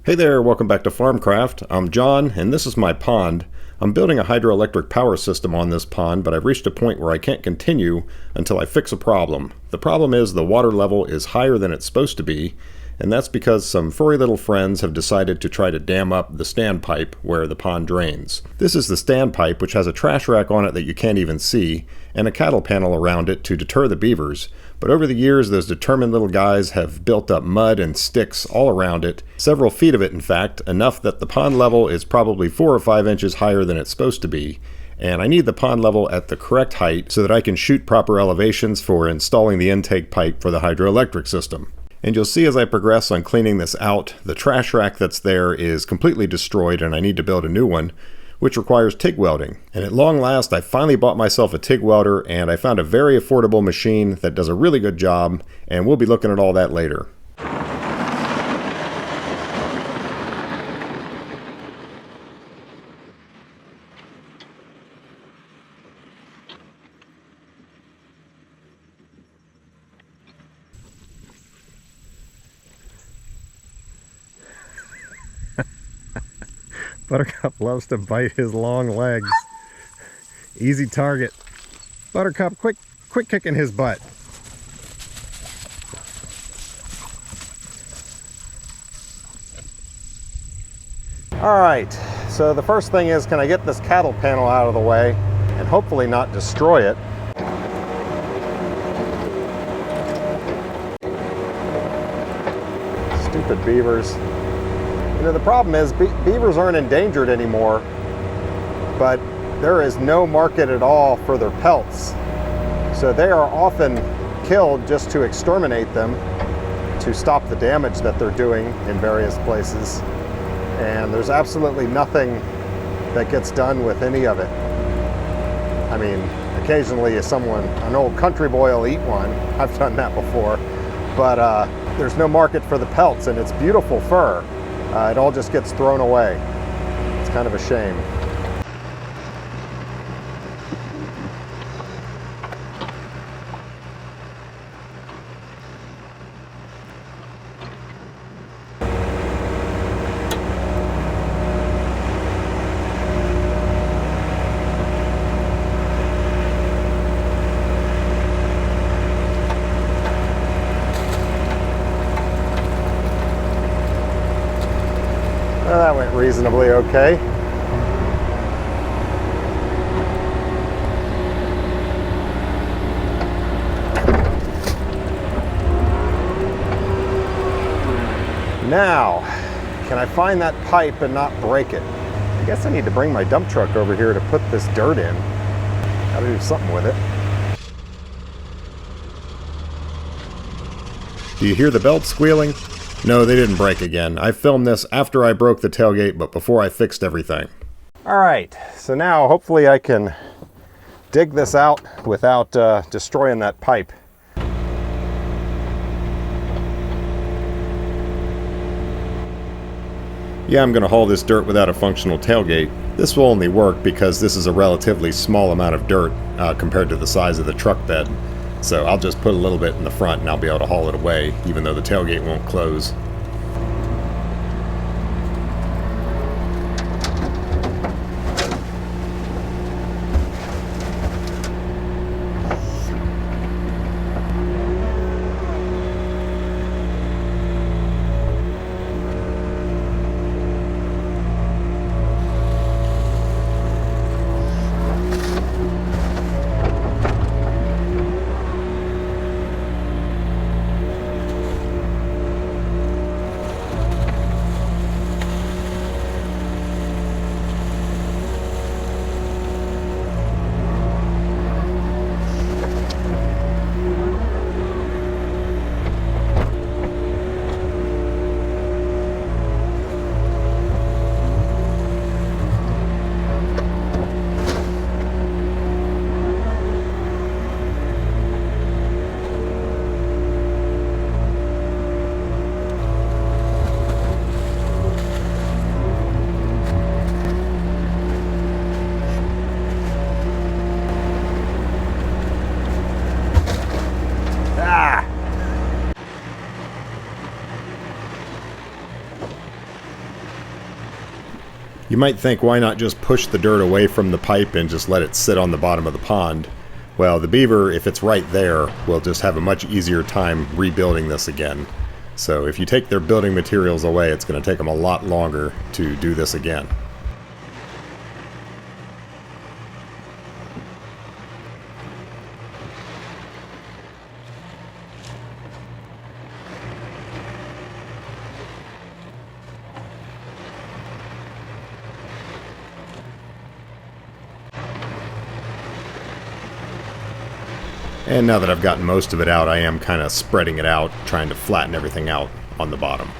Hey there, welcome back to Farmcraft. I'm John, and this is my pond. I'm building a hydroelectric power system on this pond, but I've reached a point where I can't continue until I fix a problem. The problem is the water level is higher than it's supposed to be, and that's because some furry little friends have decided to try to dam up the standpipe where the pond drains. This is the standpipe, which has a trash rack on it that you can't even see, and a cattle panel around it to deter the beavers. But over the years, those determined little guys have built up mud and sticks all around it, several feet of it in fact, enough that the pond level is probably 4 or 5 inches higher than it's supposed to be. And I need the pond level at the correct height so that I can shoot proper elevations for installing the intake pipe for the hydroelectric system. And you'll see as I progress on cleaning this out, the trash rack that's there is completely destroyed and I need to build a new one, which requires TIG welding. And at long last, I finally bought myself a TIG welder, and I found a very affordable machine that does a really good job, and we'll be looking at all that later. Buttercup loves to bite his long legs. Easy target. Buttercup, quit kicking his butt. All right, so the first thing is, can I get this cattle panel out of the way and hopefully not destroy it? Stupid beavers. You know, the problem is beavers aren't endangered anymore, but there is no market at all for their pelts. So they are often killed just to exterminate them, to stop the damage that they're doing in various places. And there's absolutely nothing that gets done with any of it. I mean, occasionally an old country boy will eat one. I've done that before. But there's no market for the pelts, and it's beautiful fur. It all just gets thrown away. It's kind of a shame. Well, that went reasonably okay. Now, can I find that pipe and not break it? I guess I need to bring my dump truck over here to put this dirt in. Gotta do something with it. Do you hear the belt squealing? No, they didn't break again. I filmed this after I broke the tailgate, but before I fixed everything. All right, so now hopefully I can dig this out without destroying that pipe. Yeah, I'm gonna haul this dirt without a functional tailgate. This will only work because this is a relatively small amount of dirt compared to the size of the truck bed. So I'll just put a little bit in the front and I'll be able to haul it away, even though the tailgate won't close. You might think, why not just push the dirt away from the pipe and just let it sit on the bottom of the pond? Well, the beaver, if it's right there, will just have a much easier time rebuilding this again. So if you take their building materials away, it's going to take them a lot longer to do this again. And now that I've gotten most of it out, I am kind of spreading it out, trying to flatten everything out on the bottom.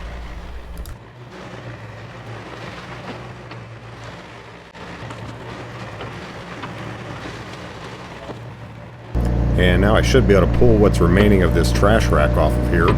And now I should be able to pull what's remaining of this trash rack off of here.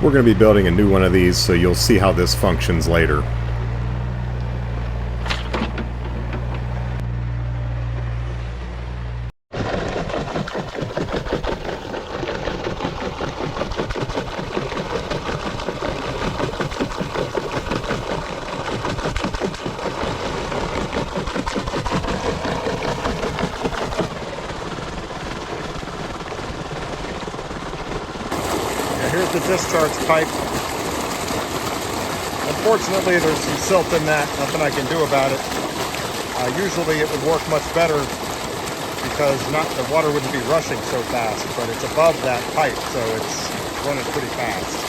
We're going to be building a new one of these, so you'll see how this functions later. Here's the discharge pipe. Unfortunately, there's some silt in that. Nothing I can do about it. Usually it would work much better because the water wouldn't be rushing so fast, but it's above that pipe, so it's running pretty fast.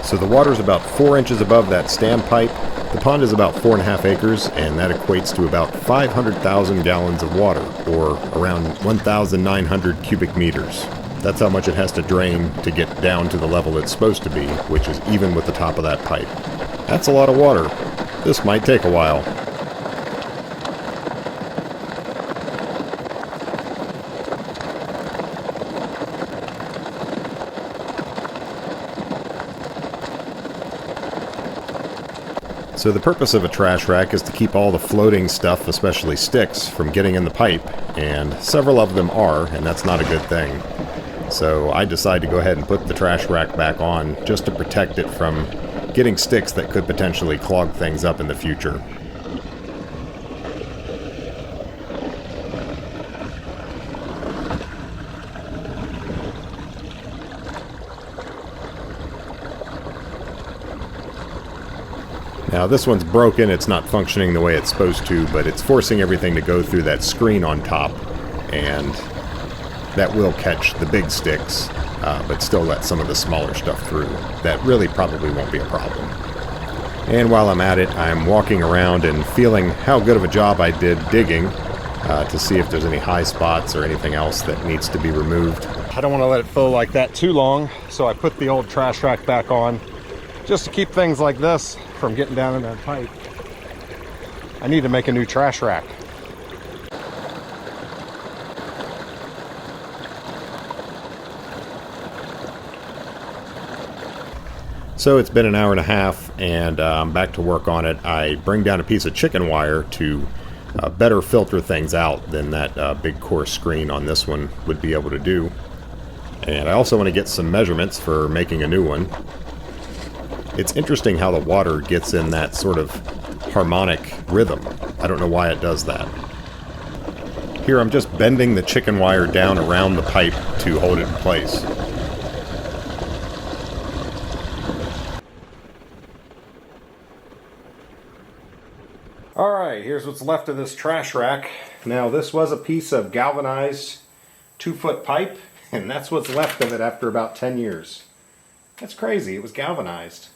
So the water's about 4 inches above that standpipe. The pond is about 4.5 acres, and that equates to about 500,000 gallons of water, or around 1,900 cubic meters. That's how much it has to drain to get down to the level it's supposed to be, which is even with the top of that pipe. That's a lot of water. This might take a while. So the purpose of a trash rack is to keep all the floating stuff, especially sticks, from getting in the pipe, and several of them are, and that's not a good thing. So I decided to go ahead and put the trash rack back on just to protect it from getting sticks that could potentially clog things up in the future. Now this one's broken, it's not functioning the way it's supposed to, but it's forcing everything to go through that screen on top, and that will catch the big sticks, but still let some of the smaller stuff through. That really probably won't be a problem. And while I'm at it, I'm walking around and feeling how good of a job I did digging to see if there's any high spots or anything else that needs to be removed. I don't want to let it flow like that too long, so I put the old trash rack back on just to keep things like this from getting down in that pipe. I need to make a new trash rack. So it's been an hour and a half, and I'm back to work on it. I bring down a piece of chicken wire to better filter things out than that big coarse screen on this one would be able to do. And I also want to get some measurements for making a new one. It's interesting how the water gets in that sort of harmonic rhythm. I don't know why it does that. Here I'm just bending the chicken wire down around the pipe to hold it in place. Alright, here's what's left of this trash rack. Now this was a piece of galvanized 2-foot pipe, and that's what's left of it after about 10 years. That's crazy, it was galvanized.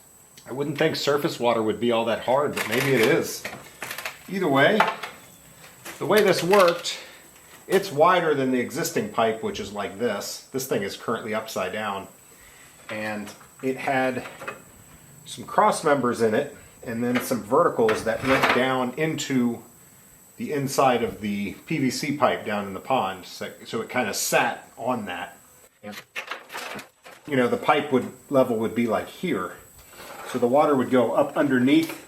I wouldn't think surface water would be all that hard, but maybe it is. Either way, the way this worked, it's wider than the existing pipe, which is like this. This thing is currently upside down. And it had some cross members in it, and then some verticals that went down into the inside of the PVC pipe down in the pond, so it kind of sat on that. And, you know, the pipe level would be like here. So the water would go up underneath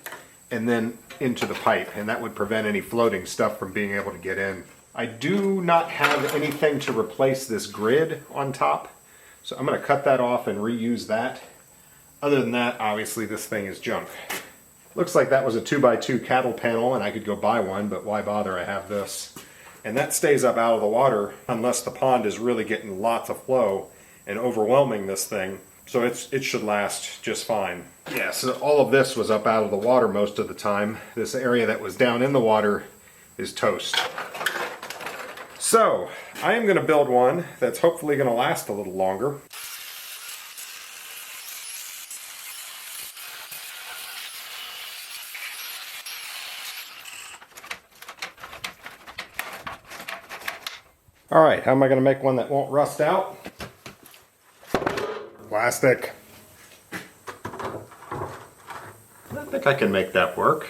and then into the pipe, and that would prevent any floating stuff from being able to get in. I do not have anything to replace this grid on top, so I'm going to cut that off and reuse that. Other than that, obviously this thing is junk. Looks like that was a 2x2 cattle panel, and I could go buy one, but why bother? I have this. And that stays up out of the water unless the pond is really getting lots of flow and overwhelming this thing. So it should last just fine. Yeah, so all of this was up out of the water most of the time. This area that was down in the water is toast. So, I am going to build one that's hopefully going to last a little longer. Alright, how am I going to make one that won't rust out? Plastic. I think I can make that work.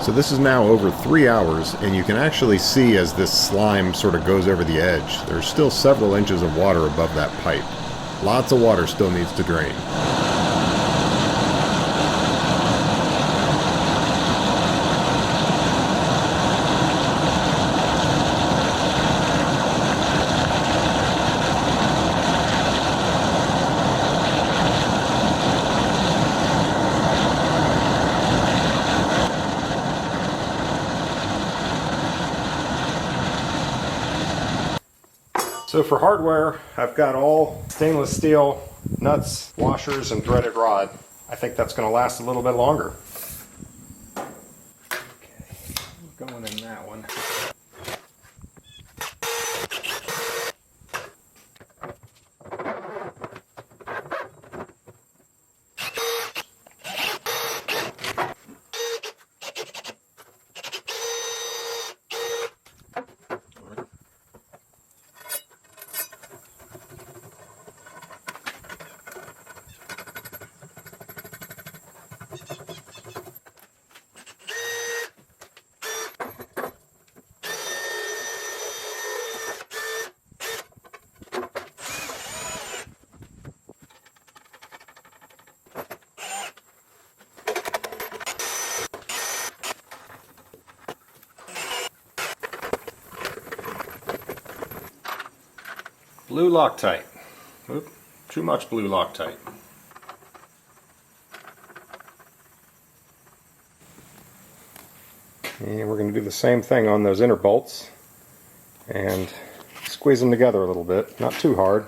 So this is now over 3 hours, and you can actually see as this slime sort of goes over the edge, there's still several inches of water above that pipe. Lots of water still needs to drain. So for hardware, I've got all stainless steel nuts, washers, and threaded rod. I think that's going to last a little bit longer. Okay, going in that one. Blue Loctite. Oop, too much blue Loctite. And we're going to do the same thing on those inner bolts and squeeze them together a little bit, not too hard.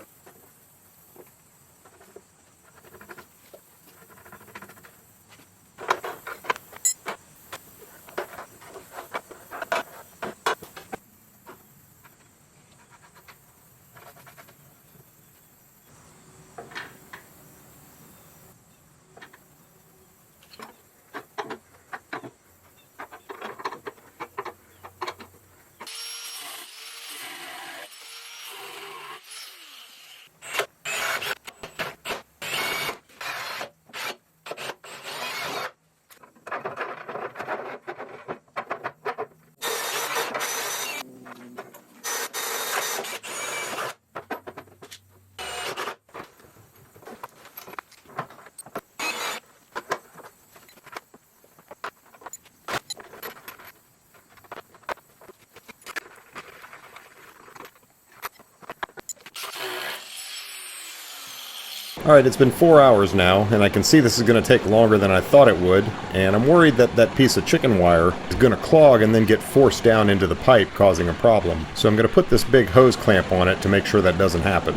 Alright, it's been 4 hours now, and I can see this is going to take longer than I thought it would, and I'm worried that that piece of chicken wire is going to clog and then get forced down into the pipe, causing a problem. So I'm going to put this big hose clamp on it to make sure that doesn't happen.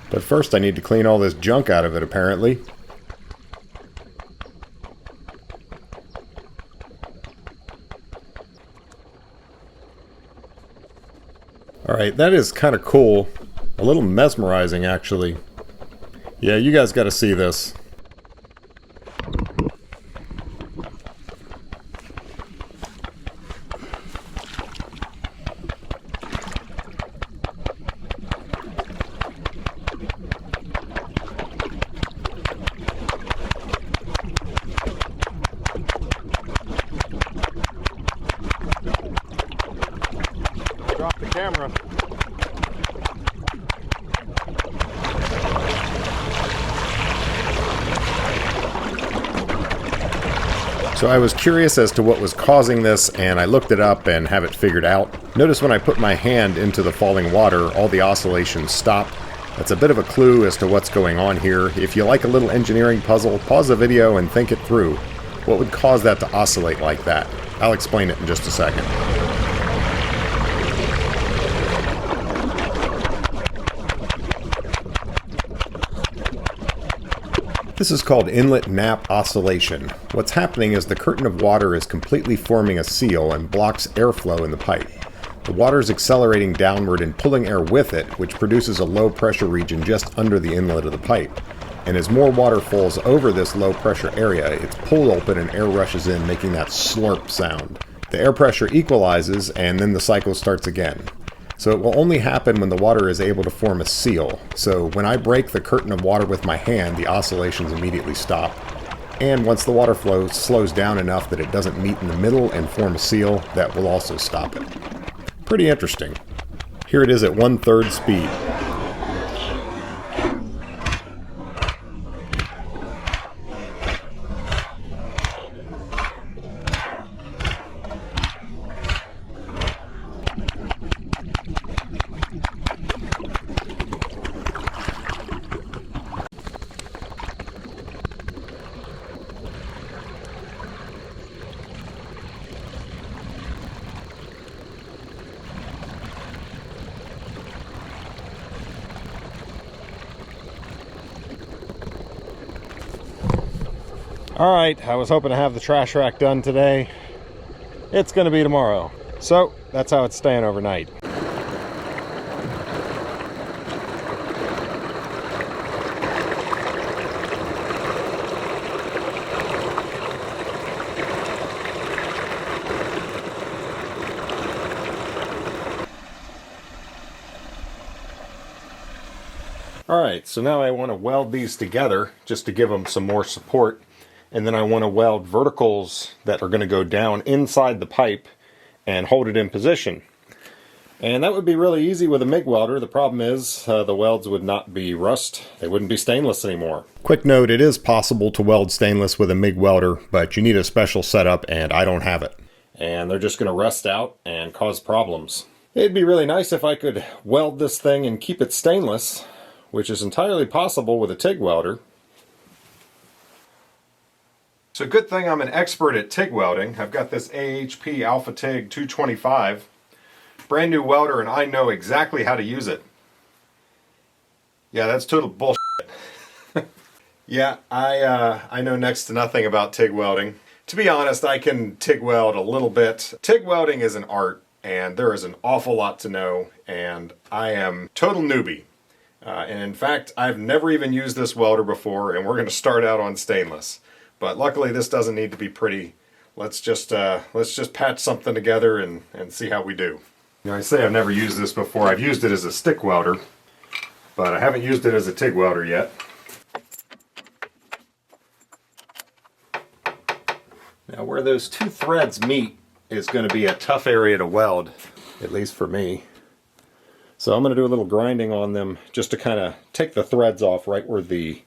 But first I need to clean all this junk out of it, apparently. Alright, that is kind of cool. A little mesmerizing, actually. Yeah, you guys got to see this. Drop the camera. So I was curious as to what was causing this, and I looked it up and have it figured out. Notice when I put my hand into the falling water, all the oscillations stop. That's a bit of a clue as to what's going on here. If you like a little engineering puzzle, pause the video and think it through. What would cause that to oscillate like that? I'll explain it in just a second. This is called inlet nap oscillation. What's happening is the curtain of water is completely forming a seal and blocks airflow in the pipe. The water is accelerating downward and pulling air with it, which produces a low pressure region just under the inlet of the pipe. And as more water falls over this low pressure area, it's pulled open and air rushes in, making that slurp sound. The air pressure equalizes and then the cycle starts again. So it will only happen when the water is able to form a seal. So when I break the curtain of water with my hand, the oscillations immediately stop. And once the water flow slows down enough that it doesn't meet in the middle and form a seal, that will also stop it. Pretty interesting. Here it is at 1/3 speed. Alright, I was hoping to have the trash rack done today. It's going to be tomorrow. So, that's how it's staying overnight. Alright, so now I want to weld these together just to give them some more support. And then I want to weld verticals that are going to go down inside the pipe and hold it in position. And that would be really easy with a MIG welder. The problem is the welds would not be rust. They wouldn't be stainless anymore. Quick note, it is possible to weld stainless with a MIG welder, but you need a special setup and I don't have it. And they're just going to rust out and cause problems. It'd be really nice if I could weld this thing and keep it stainless, which is entirely possible with a TIG welder. So good thing I'm an expert at TIG welding. I've got this AHP Alpha TIG 225. Brand new welder and I know exactly how to use it. Yeah, that's total bullshit. Yeah, I know next to nothing about TIG welding. To be honest, I can TIG weld a little bit. TIG welding is an art and there is an awful lot to know, and I am total newbie. And in fact, I've never even used this welder before, and we're going to start out on stainless. But luckily this doesn't need to be pretty. Let's just patch something together and see how we do. You know, I say I've never used this before. I've used it as a stick welder, but I haven't used it as a TIG welder yet. Now where those two threads meet is going to be a tough area to weld, at least for me. So I'm going to do a little grinding on them just to kind of take the threads off right where the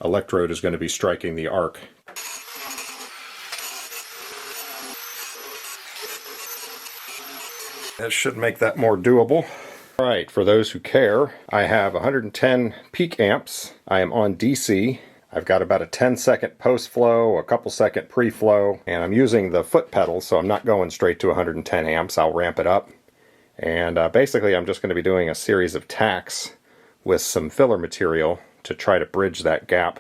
electrode is going to be striking the arc. That should make that more doable. Alright, for those who care, I have 110 peak amps. I am on DC. I've got about a 10-second post-flow, a couple second pre-flow, and I'm using the foot pedal, so I'm not going straight to 110 amps. I'll ramp it up. And basically I'm just going to be doing a series of tacks with some filler material to try to bridge that gap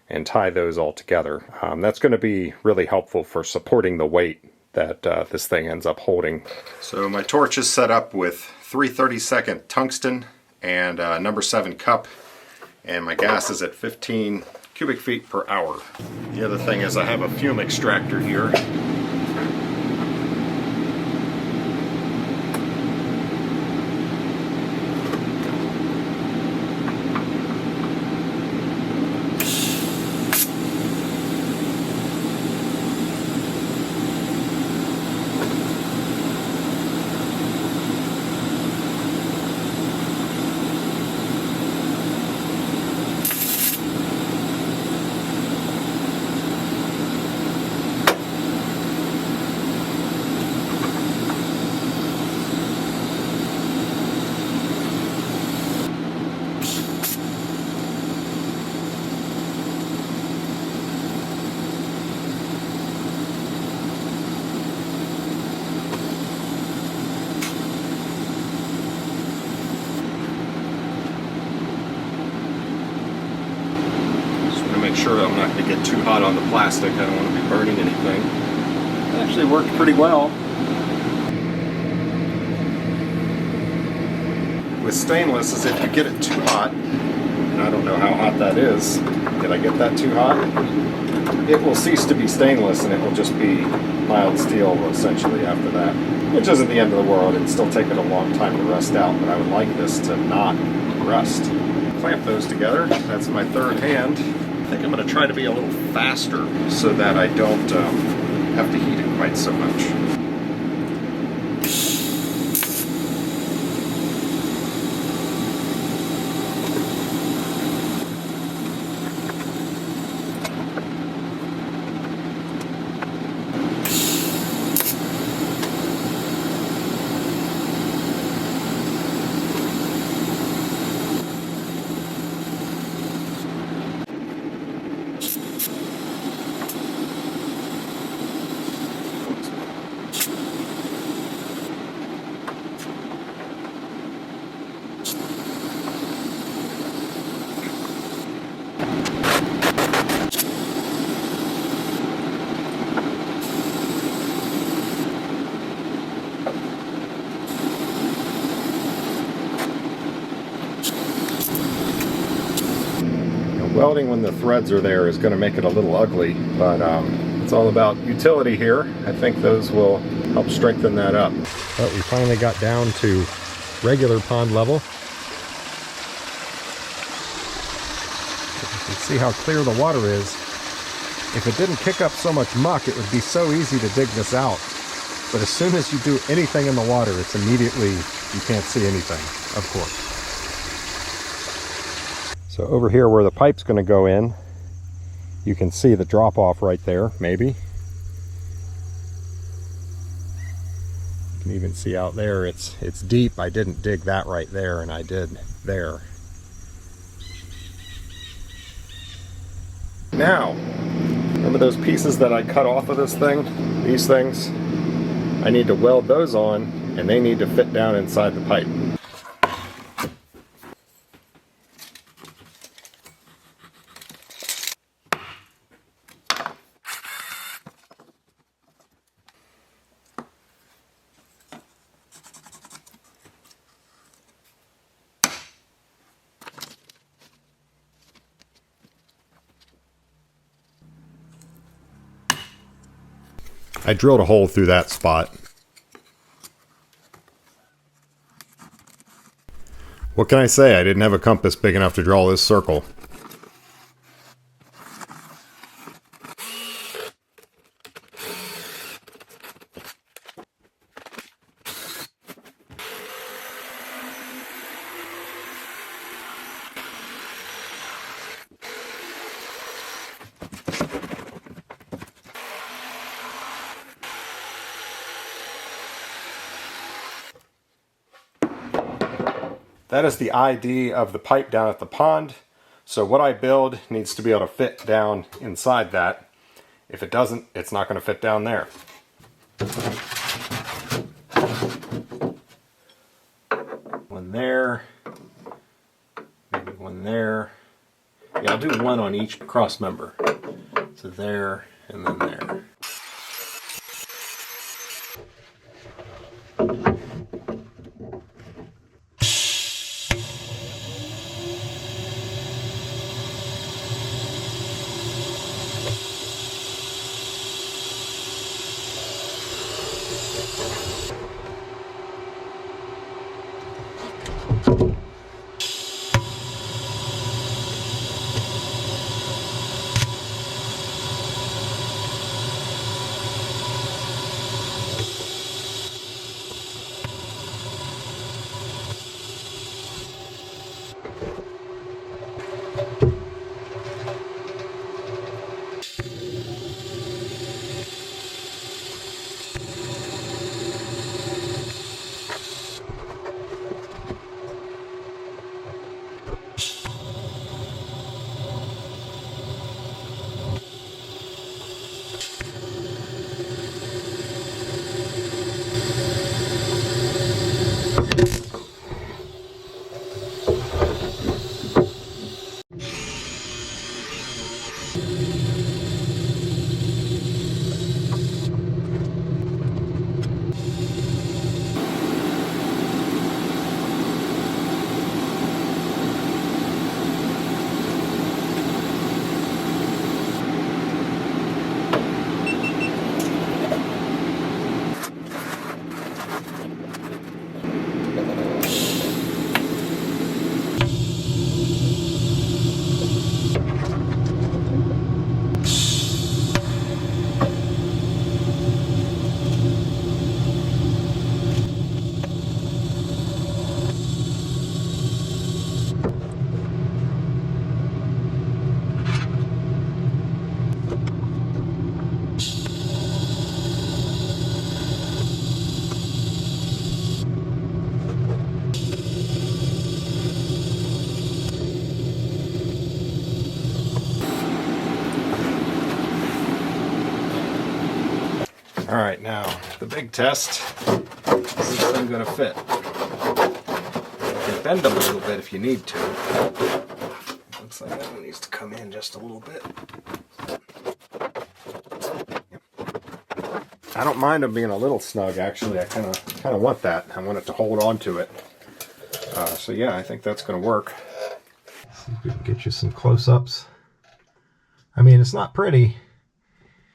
and tie those all together. That's going to be really helpful for supporting the weight that this thing ends up holding. So my torch is set up with 3/32 tungsten and number 7 cup, and my gas is at 15 cubic feet per hour. The other thing is I have a fume extractor here. Make sure I'm not going to get too hot on the plastic. I don't want to be burning anything. It actually worked pretty well. With stainless, is if you get it too hot, and I don't know how hot that is. Did I get that too hot? It will cease to be stainless and it will just be mild steel essentially after that. Which isn't the end of the world. It'd still take it a long time to rust out, but I would like this to not rust. Clamp those together. That's my third hand. I think I'm going to try to be a little faster so that I don't have to heat it quite so much. Welding when the threads are there is going to make it a little ugly, but it's all about utility here. I think those will help strengthen that up. But we finally got down to regular pond level. You can see how clear the water is. If it didn't kick up so much muck, it would be so easy to dig this out. But as soon as you do anything in the water, it's immediately, you can't see anything, of course. So over here where the pipe's going to go in, you can see the drop off right there, maybe. You can even see out there, it's deep. I didn't dig that right there, and I did there. Now, remember those pieces that I cut off of this thing? These things? I need to weld those on, and they need to fit down inside the pipe. I drilled a hole through that spot. What can I say? I didn't have a compass big enough to draw this circle. That is the ID of the pipe down at the pond. So what I build needs to be able to fit down inside that. If it doesn't, it's not going to fit down there. One there, maybe one there. Yeah, I'll do one on each cross member. So there and then there. All right, now the big test. Is this thing going to fit? You can bend them a little bit if you need to. Looks like that one needs to come in just a little bit. I don't mind them being a little snug. Actually, I kind of want that. I want it to hold on to it. So yeah, I think that's going to work. See if we can get you some close-ups. I mean, it's not pretty.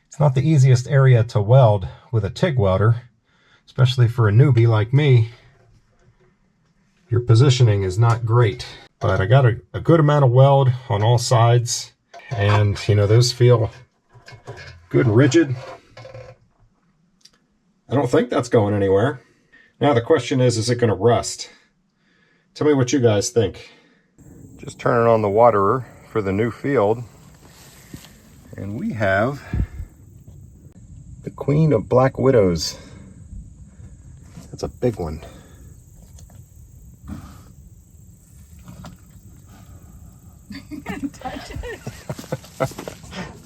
It's not the easiest area to weld with a TIG welder, especially for a newbie like me. Your positioning is not great, but I got a good amount of weld on all sides, and you know, those feel good and rigid. I don't think that's going anywhere. Now the question is it going to rust? Tell me what you guys think. Just turning on the waterer for the new field, and we have the Queen of Black Widows. That's a big one. Touch it.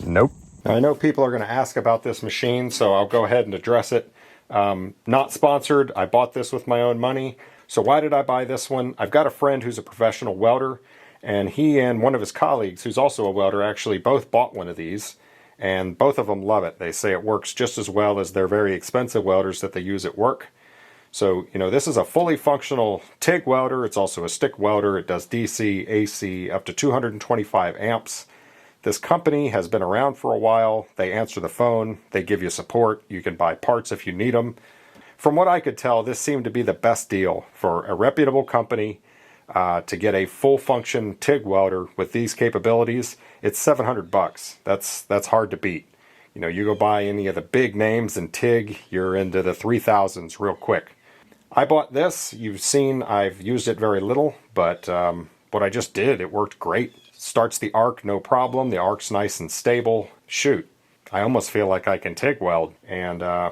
Nope. I know people are going to ask about this machine, so I'll go ahead and address it. Not sponsored. I bought this with my own money. So why did I buy this one? I've got a friend who's a professional welder, and he and one of his colleagues, who's also a welder, actually both bought one of these. And both of them love it. They say it works just as well as their very expensive welders that they use at work. So, you know, this is a fully functional TIG welder. It's also a stick welder. It does DC, AC, up to 225 amps. This company has been around for a while. They answer the phone. They give you support. You can buy parts if you need them. From what I could tell, this seemed to be the best deal for a reputable company to get a full function TIG welder with these capabilities. It's $700. That's hard to beat. You know, you go buy any of the big names in TIG, you're into the 3,000s real quick. I bought this. You've seen I've used it very little, but what I just did, it worked great. Starts the arc, no problem. The arc's nice and stable. Shoot, I almost feel like I can TIG weld, and I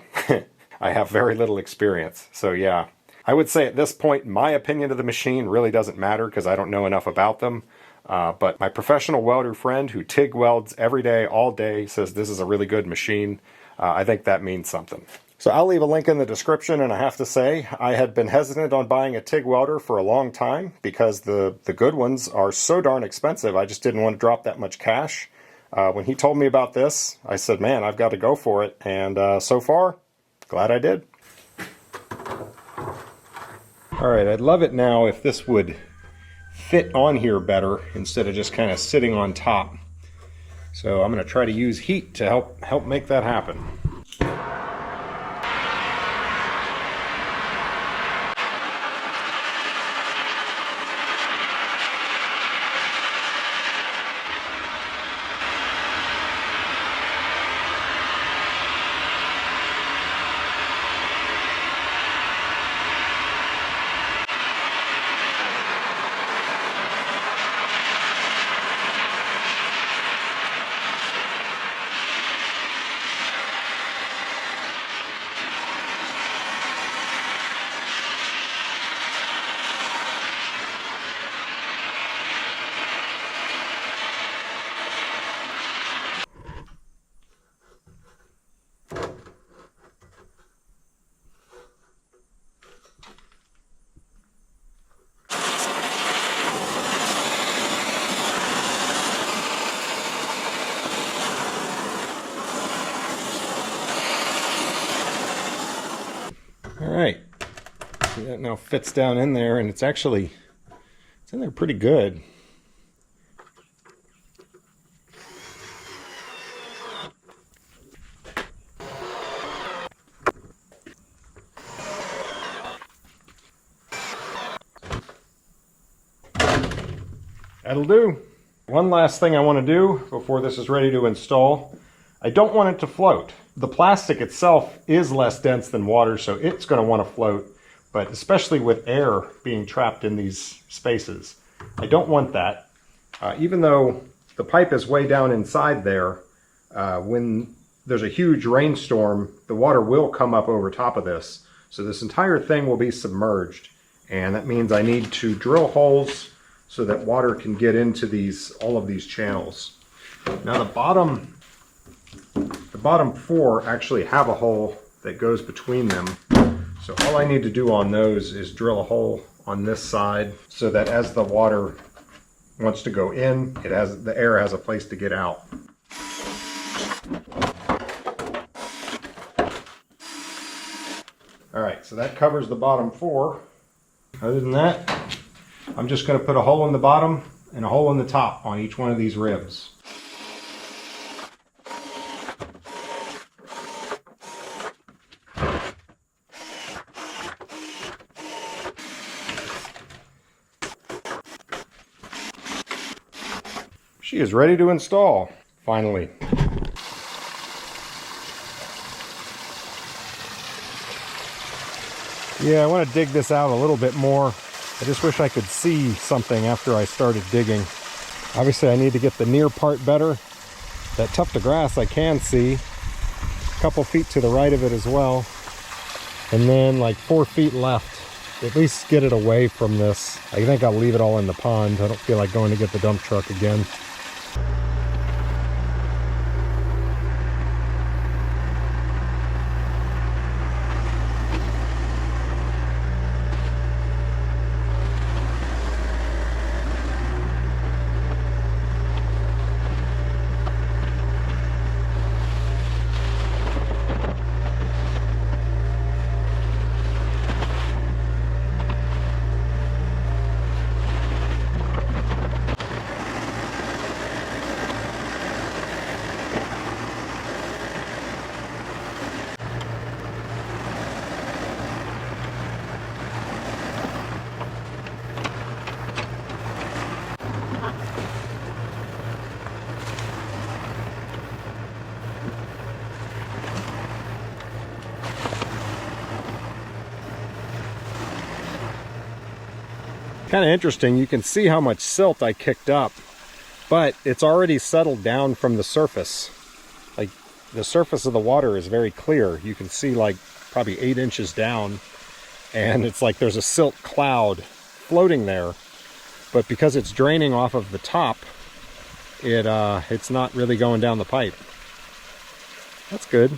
have very little experience. So yeah, I would say at this point, my opinion of the machine really doesn't matter because I don't know enough about them. But my professional welder friend who TIG welds every day, all day, says this is a really good machine. I think that means something. So I'll leave a link in the description, and I have to say, I had been hesitant on buying a TIG welder for a long time because the good ones are so darn expensive. I just didn't want to drop that much cash. When he told me about this, I said, man, I've got to go for it. And so far, glad I did. All right, I'd love it now if this would fit on here better instead of just kind of sitting on top. So I'm going to try to use heat to help make that happen. Alright, see that now fits down in there, and it's in there pretty good. That'll do. One last thing I want to do before this is ready to install. I don't want it to float. The plastic itself is less dense than water, so it's going to want to float, but especially with air being trapped in these spaces, I don't want that. Even though the pipe is way down inside there, when there's a huge rainstorm, the water will come up over top of this. So this entire thing will be submerged, and that means I need to drill holes so that water can get into all of these channels. Now the bottom 4 actually have a hole that goes between them. So all I need to do on those is drill a hole on this side so that as the water wants to go in, the air has a place to get out. All right, so that covers the bottom 4. Other than that, I'm just going to put a hole in the bottom and a hole in the top on each one of these ribs. She is ready to install, finally. Yeah, I want to dig this out a little bit more. I just wish I could see something after I started digging. Obviously I need to get the near part better. That tuft of grass I can see. A couple feet to the right of it as well. And then like 4 feet left. At least get it away from this. I think I'll leave it all in the pond. I don't feel like going to get the dump truck again. Kind of interesting, you can see how much silt I kicked up, but it's already settled down from the surface. Like, the surface of the water is very clear. You can see like probably 8 inches down, and it's like there's a silt cloud floating there, but because it's draining off of the top, it's not really going down the pipe. That's good.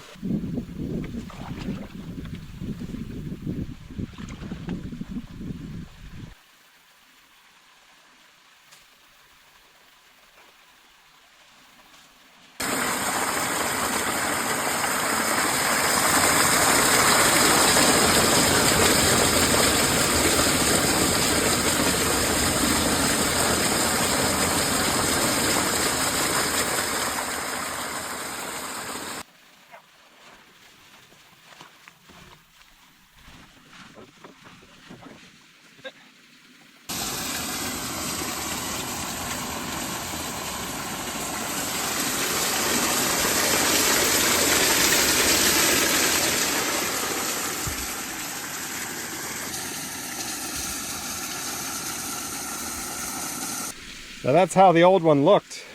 Now that's how the old one looked,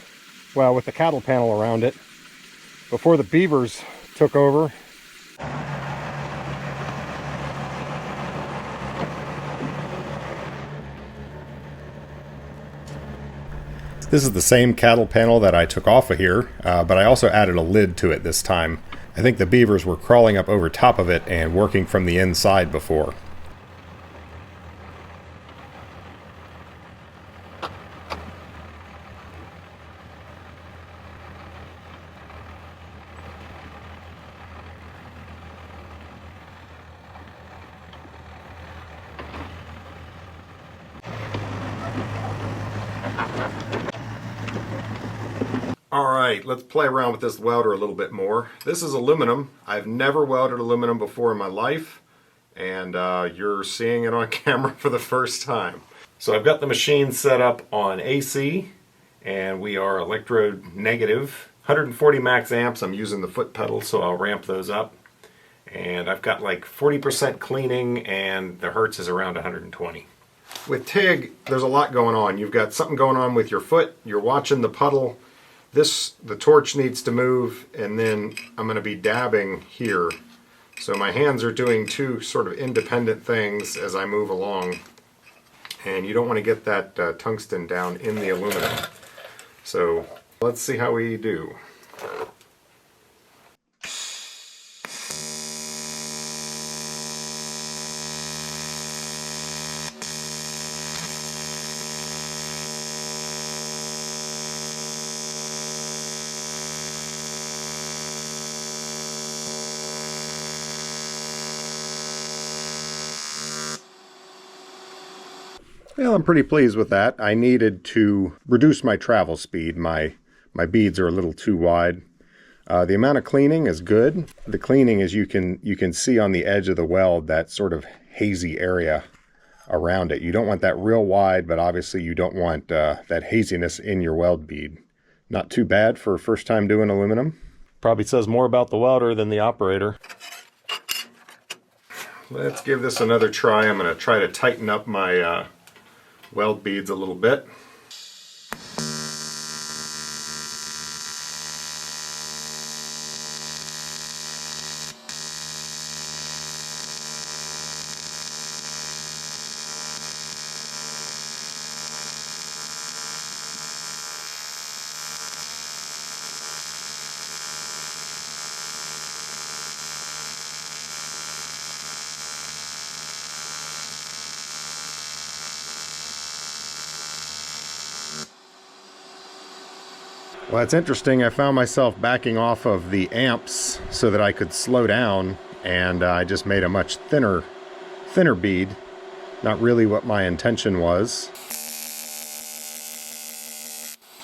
well, with the cattle panel around it, before the Beavers took over. This is the same cattle panel that I took off of here, but I also added a lid to it this time. I think the Beavers were crawling up over top of it and working from the inside before. Alright, let's play around with this welder a little bit more. This is aluminum. I've never welded aluminum before in my life, and you're seeing it on camera for the first time. So I've got the machine set up on AC, and we are electrode negative. 140 max amps. I'm using the foot pedal, so I'll ramp those up. And I've got like 40% cleaning, and the hertz is around 120. With TIG, there's a lot going on. You've got something going on with your foot. You're watching the puddle. The torch needs to move, and then I'm going to be dabbing here. So my hands are doing two sort of independent things as I move along. And you don't want to get that tungsten down in the aluminum. So let's see how we do. Well, I'm pretty pleased with that. I needed to reduce my travel speed. My beads are a little too wide. The amount of cleaning is good. The cleaning, as you can see on the edge of the weld, that sort of hazy area around it. You don't want that real wide, but obviously you don't want that haziness in your weld bead. Not too bad for first time doing aluminum. Probably says more about the welder than the operator. Let's give this another try. I'm going to try to tighten up my weld beads a little bit. Well, it's interesting. I found myself backing off of the amps so that I could slow down, and I just made a much thinner bead. Not really what my intention was.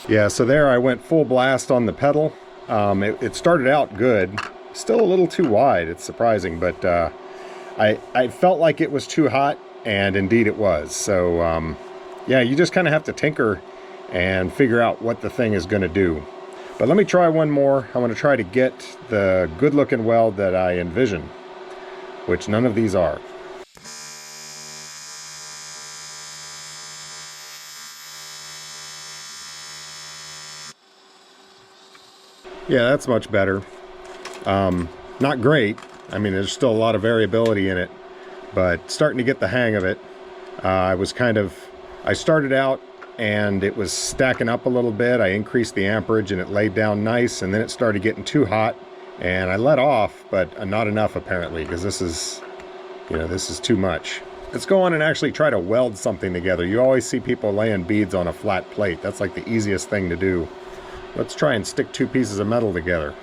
Yeah, so there I went full blast on the pedal. It started out good. Still a little too wide, it's surprising, but I felt like it was too hot, and indeed it was. So yeah, you just kind of have to tinker and figure out what the thing is going to do. But let me try one more. I want to try to get the good looking weld that I envision, which none of these are. Yeah, that's much better. Not great. I mean, there's still a lot of variability in it, but starting to get the hang of it. I started out and it was stacking up a little bit. I increased the amperage and it laid down nice, and then it started getting too hot and I let off, but not enough apparently, because this is too much. Let's go on and actually try to weld something together. You always see people laying beads on a flat plate. That's like the easiest thing to do. Let's try and stick two pieces of metal together.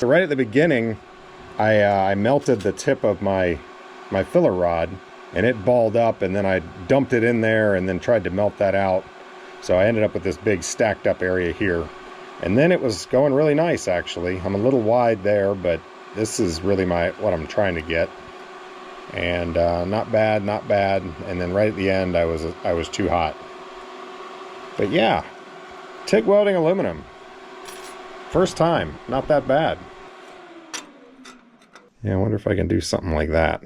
Right at the beginning, I melted the tip of my filler rod, and it balled up, and then I dumped it in there and then tried to melt that out. So I ended up with this big stacked up area here. And then it was going really nice, actually. I'm a little wide there, but this is really what I'm trying to get. And not bad, not bad. And then right at the end, I was too hot. But yeah, TIG welding aluminum. First time, not that bad. Yeah, I wonder if I can do something like that.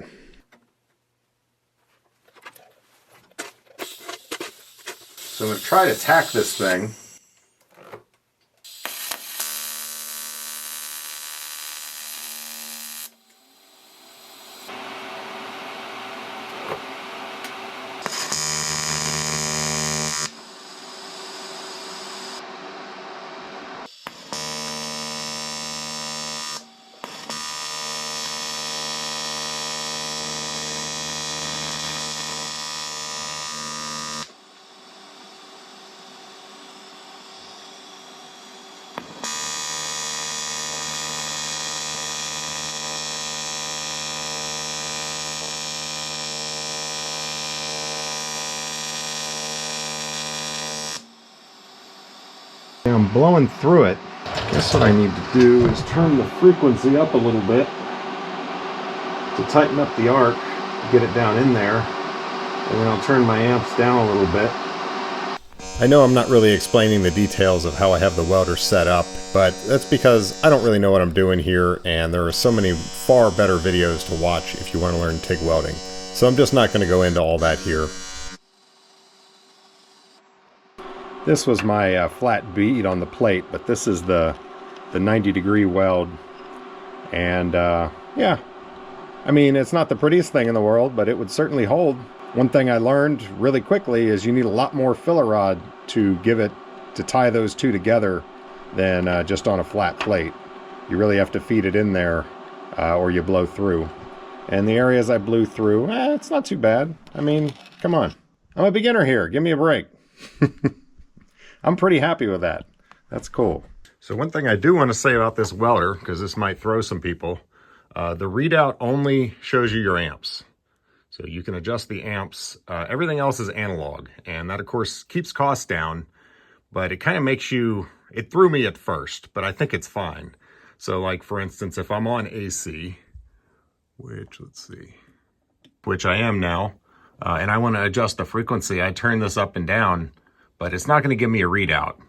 So I'm going to try to tack this thing. I'm blowing through it. I guess what I need to do is turn the frequency up a little bit to tighten up the arc, get it down in there, and then I'll turn my amps down a little bit. I know I'm not really explaining the details of how I have the welder set up, but that's because I don't really know what I'm doing here, and there are so many far better videos to watch if you want to learn TIG welding. So I'm just not going to go into all that here. This was my flat bead on the plate, but this is the 90-degree weld. And yeah, I mean, it's not the prettiest thing in the world, but it would certainly hold. One thing I learned really quickly is you need a lot more filler rod to tie those two together than just on a flat plate. You really have to feed it in there or you blow through. And the areas I blew through, it's not too bad. I mean, come on. I'm a beginner here. Give me a break. I'm pretty happy with that. That's cool. So one thing I do want to say about this welder, because this might throw some people, the readout only shows you your amps. So you can adjust the amps. Everything else is analog, and that of course keeps costs down, but it kind of makes you, it threw me at first, but I think it's fine. So like for instance, if I'm on AC, which I am now, and I want to adjust the frequency, I turn this up and down, but it's not going to give me a readout.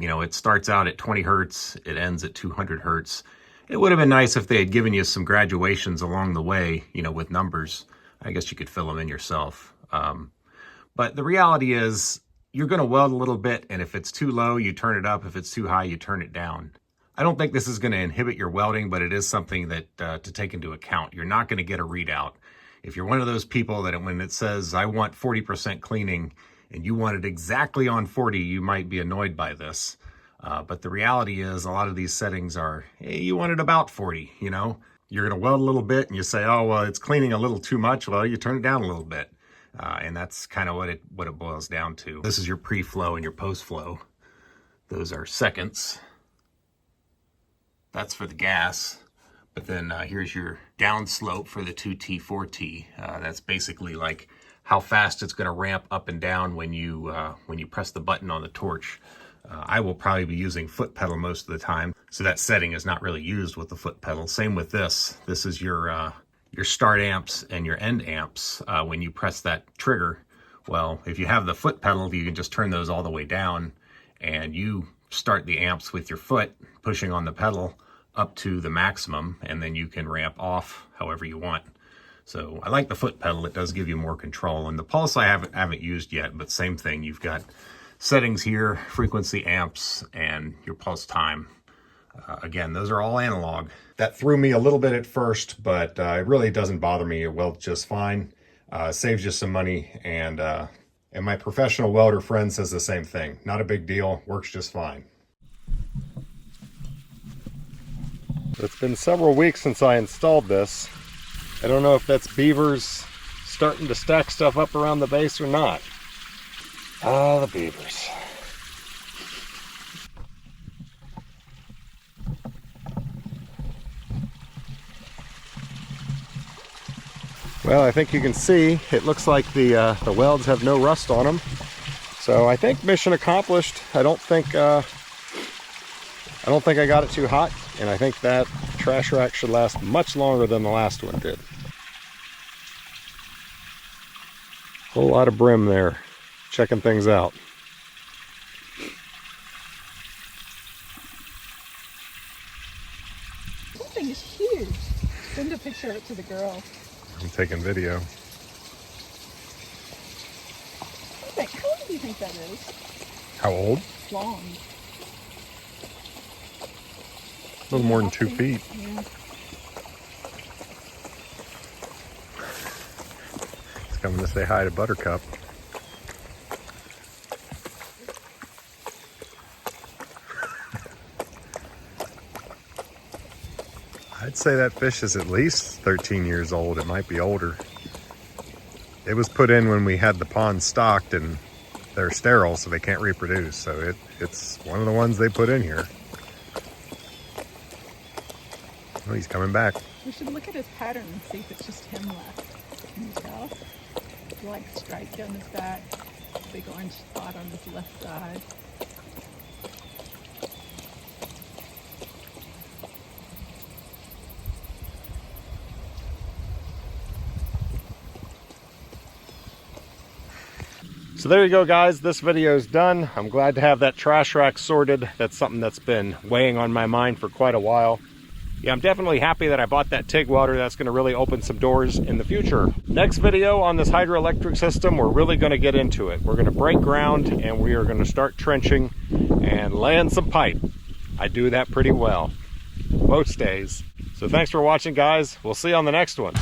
You know, it starts out at 20 hertz, it ends at 200 hertz. It would have been nice if they had given you some graduations along the way, you know, with numbers. I guess you could fill them in yourself. But the reality is you're going to weld a little bit, and if it's too low, you turn it up. If it's too high, you turn it down. I don't think this is going to inhibit your welding, but it is something that to take into account. You're not going to get a readout. If you're one of those people that when it says, I want 40% cleaning, and you want it exactly on 40, you might be annoyed by this. But the reality is a lot of these settings are, hey, you want it about 40, you know? You're going to weld a little bit and you say, oh, well, it's cleaning a little too much. Well, you turn it down a little bit. And that's kind of what it boils down to. This is your pre-flow and your post-flow. Those are seconds. That's for the gas. But then here's your downslope for the 2T, 4T. That's basically like how fast it's going to ramp up and down when you press the button on the torch. I will probably be using foot pedal most of the time, so that setting is not really used with the foot pedal. Same with this. This is your start amps and your end amps. When you press that trigger, well, if you have the foot pedal, you can just turn those all the way down, and you start the amps with your foot, pushing on the pedal up to the maximum, and then you can ramp off however you want. So I like the foot pedal. It does give you more control. And the pulse I haven't used yet, but same thing. You've got settings here, frequency, amps, and your pulse time. Again, those are all analog. That threw me a little bit at first, but it really doesn't bother me. It welds just fine. Saves you some money, and my professional welder friend says the same thing. Not a big deal. Works just fine. It's been several weeks since I installed this. I don't know if that's beavers starting to stack stuff up around the base or not. Ah, the beavers. Well, I think you can see it looks like the welds have no rust on them. So I think mission accomplished. I don't think I got it too hot, and I think that trash rack should last much longer than the last one did. Whole lot of brim there, checking things out. That thing is huge. Send a picture of it to the girl. I'm taking video. How long do you think that is? How old? It's long. A little more than 2 feet. Yeah. It's coming to say hi to Buttercup. I'd say that fish is at least 13 years old. It might be older. It was put in when we had the pond stocked, and they're sterile, so they can't reproduce. So it's one of the ones they put in here. Oh, he's coming back. We should look at his pattern and see if it's just him left. Can you tell? Like stripe down his back, big orange spot on his left side. So there you go, guys. This video is done. I'm glad to have that trash rack sorted. That's something that's been weighing on my mind for quite a while. Yeah, I'm definitely happy that I bought that TIG welder. That's going to really open some doors in the future. Next video on this hydroelectric system, we're really going to get into it. We're going to break ground, and we are going to start trenching and laying some pipe. I do that pretty well most days. So thanks for watching, guys. We'll see you on the next one.